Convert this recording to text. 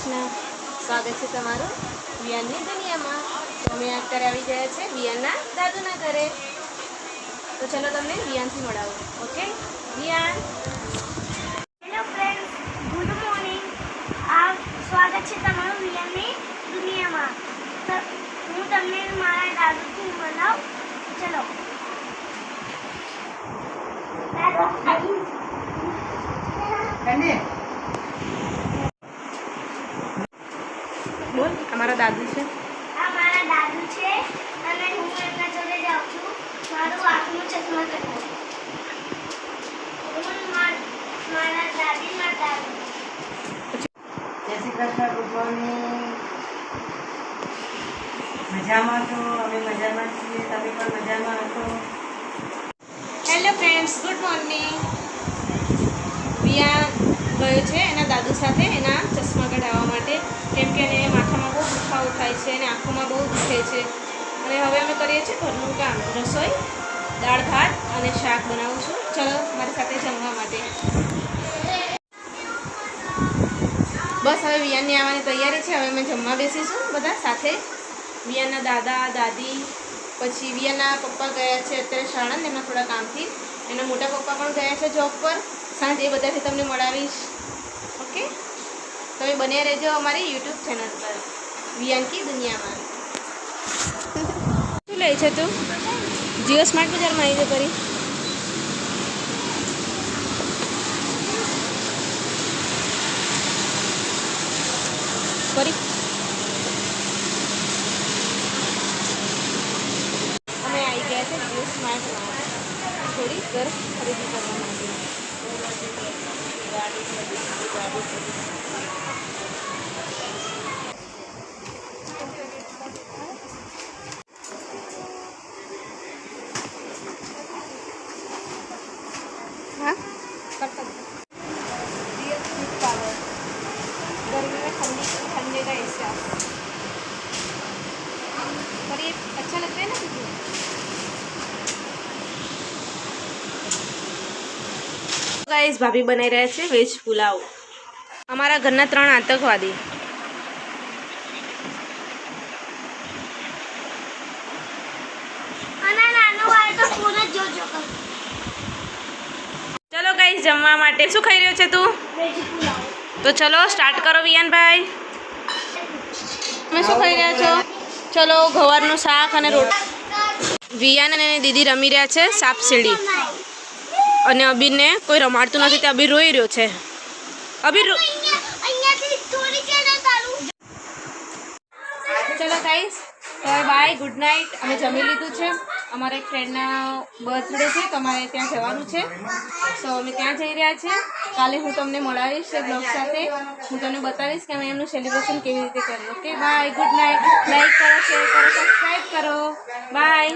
કૃષ્ણ. સ્વાગત છે તમારું વિયાનની દુનિયામાં. તો અમે અત્યારે આવી ગયા છે વિયાનના દાદુના ઘરે. તો ચલો તમને વિયાનથી મળાવું. Okay Viyaan. Hello friends, good morning. સ્વાગત છે તમારું વિયાનની દુનિયામાં. તો હું તમને મારા દાદુથી મળાવું. ચલો. બોલ, અમારા દાદુ છે. આ મારા દાદુ છે અને હું એમના જોડે જાઉં છું. મારું આંખનું ચશ્મા કરવું. હું મારા દાદી માતા. જય શ્રી કૃષ્ણ. Good morning. મજામાં છો? અમે મજામાં છીએ. તમે પણ મજામાં હશો. Hello friends, good morning. Viyaan ગયો છે એના દાદુ સાથે એના ચશ્મા કઢાવવા માટે, કેમ કે એને માથામાં બહુ દુખાવો થાય છે અને આંખોમાં બહુ દુખે છે. અને હવે અમે કરીએ છીએ ઘરનું કામ, રસોઈ, દાળ ભાત અને શાક બનાવું છું. ચલો મારી સાથે જમવા માટે. બસ હવે વિયાનની આવવાની તૈયારી છે. હવે અમે જમવા બેસીશું બધા સાથે. વિયાનના દાદા દાદી, પછી વિયાના પપ્પા ગયા છે અત્યારે શાળા, એમના થોડા કામથી. એના મોટા પપ્પા પણ ગયા છે જોબ પર. સાંજે એ બધાથી તમને મળાવીશ. ઓકે, તમે બન્યા રહેજો અમારી યુટ્યુબ ચેનલ પર વિયાન કી દુનિયામાં. શું લે છે તું? જીઓ સ્માર્ટ બજારમાં આવી જાય ફરી. અમે આવી ગયા છે જીઓ સ્માર્ટમાં થોડી ઘર ખરીદી કરવા માટે. हाँ करता पावर गर्मी में ठंडे का एहसास। और ये अच्छा लगता है ना तुझे? गाइस, भाभी बनाई रहे थे वेज पुलाव. हमारा घरना 3 आतंकवादी. चलो गाइस, जमवा માટે શું ખાઈ રહ્યો છે તું? વેજ પુલાવ. તો ચલો સ્ટાર્ટ કરો વિયાનભાઈ. તમે શું ખાઈ રહ્યા છો? ચલો ગવારનું શાક અને રોટલી. વિયાન અને દીદી રમી રહ્યા છે સાપ સીડી. અને અબીરને કોઈ રમાડતું નથી, તે અબીર રોઈ રહ્યો છે. અબીર ચલો ગાઈસ, બાય, ગુડ નાઇટ. અમે જમી લીધું છે. અમારા એક ફ્રેન્ડના બર્થડે છે તો અમારે ત્યાં જવાનું છે. સો અમે ત્યાં જઈ રહ્યા છીએ. કાલે હું તમને મળાવીશ બ્લોગ સાથે. હું તમને બતાવીશ કે અમે એમનું સેલિબ્રેશન કેવી રીતે કર્યું. Okay bye, good night. Like કરો, શેર કરો, સબસ્ક્રાઈબ કરો. બાય.